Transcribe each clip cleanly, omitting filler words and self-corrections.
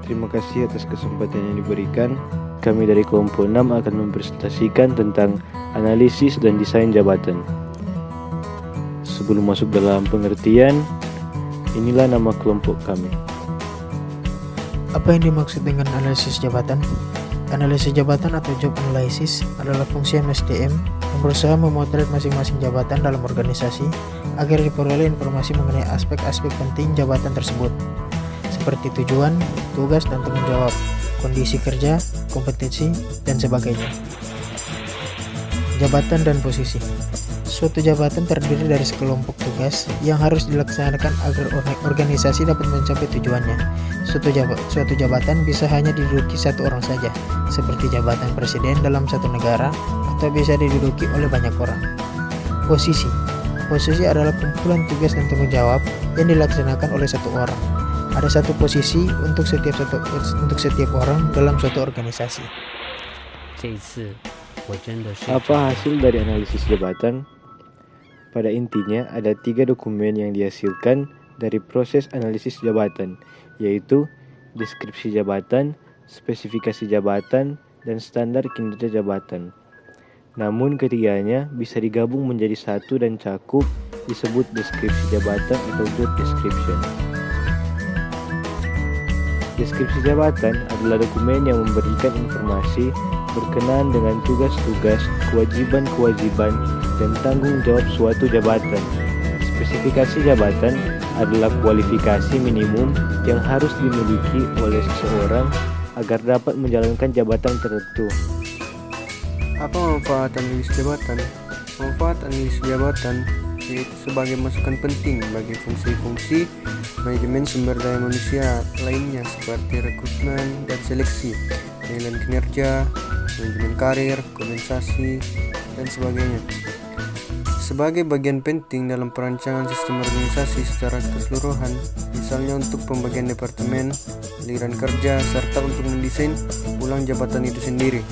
Terima kasih atas kesempatan yang diberikan. Kami dari kelompok 6 akan mempresentasikan tentang analisis dan desain jabatan. Sebelum masuk dalam pengertian, inilah nama kelompok kami. Apa yang dimaksud dengan analisis jabatan? Analisis jabatan atau job analysis adalah fungsi MSDM yang berusaha memotret masing-masing jabatan dalam organisasi agar diperoleh informasi mengenai aspek-aspek penting jabatan tersebut, seperti tujuan, tugas, dan tanggung jawab, kondisi kerja, kompetensi, dan sebagainya. Jabatan dan posisi. Suatu jabatan terdiri dari sekelompok tugas yang harus dilaksanakan agar organisasi dapat mencapai tujuannya. Suatu jabatan bisa hanya diduduki satu orang saja, seperti jabatan presiden dalam satu negara, atau bisa diduduki oleh banyak orang. Posisi. Posisi adalah kumpulan tugas dan tanggung jawab yang dilaksanakan oleh satu orang. Ada satu posisi untuk setiap orang dalam suatu organisasi. Apa hasil dari analisis jabatan? Pada intinya, ada 3 dokumen yang dihasilkan dari proses analisis jabatan, yaitu deskripsi jabatan, spesifikasi jabatan, dan standar kinerja jabatan. Namun ketiganya bisa digabung menjadi satu dan cakup disebut deskripsi jabatan atau job description. Deskripsi jabatan adalah dokumen yang memberikan informasi berkenaan dengan tugas-tugas, kewajiban-kewajiban, dan tanggung jawab suatu jabatan. Spesifikasi jabatan adalah kualifikasi minimum yang harus dimiliki oleh seseorang agar dapat menjalankan jabatan tertentu. Apa manfaat analisis jabatan? Manfaat analisis jabatan yaitu sebagai masukan penting bagi fungsi-fungsi manajemen sumber daya manusia lainnya seperti rekrutmen dan seleksi, penilaian kinerja, manajemen karir, kompensasi, dan sebagainya. Sebagai bagian penting dalam perancangan sistem organisasi secara keseluruhan, misalnya untuk pembagian departemen, aliran kerja, serta untuk mendesain ulang jabatan itu sendiri.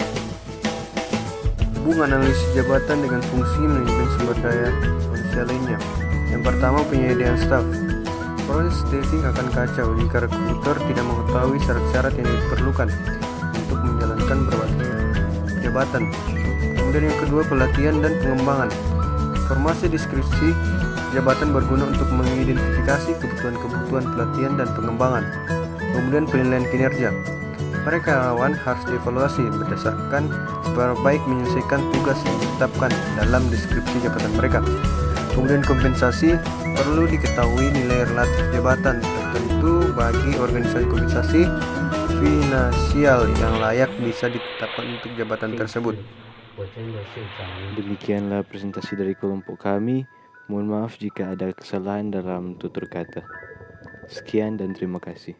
Hubungan analisis jabatan dengan fungsi manajemen sumber daya manusia lainnya. Yang pertama, penyediaan staf. Proses staffing akan kacau jika rekruter tidak mengetahui syarat-syarat yang diperlukan untuk menjalankan berbagai jabatan. Kemudian yang kedua, pelatihan dan pengembangan. Informasi deskripsi jabatan berguna untuk mengidentifikasi kebutuhan-kebutuhan pelatihan dan pengembangan. Kemudian penilaian kinerja. Para karyawan harus dievaluasi berdasarkan seberapa baik menyelesaikan tugas yang ditetapkan dalam deskripsi jabatan mereka. Kemudian kompensasi, perlu diketahui nilai relatif jabatan tertentu bagi organisasi kompensasi finansial yang layak bisa ditetapkan untuk jabatan tersebut. Demikianlah presentasi dari kelompok kami. Mohon maaf jika ada kesalahan dalam tutur kata. Sekian dan terima kasih.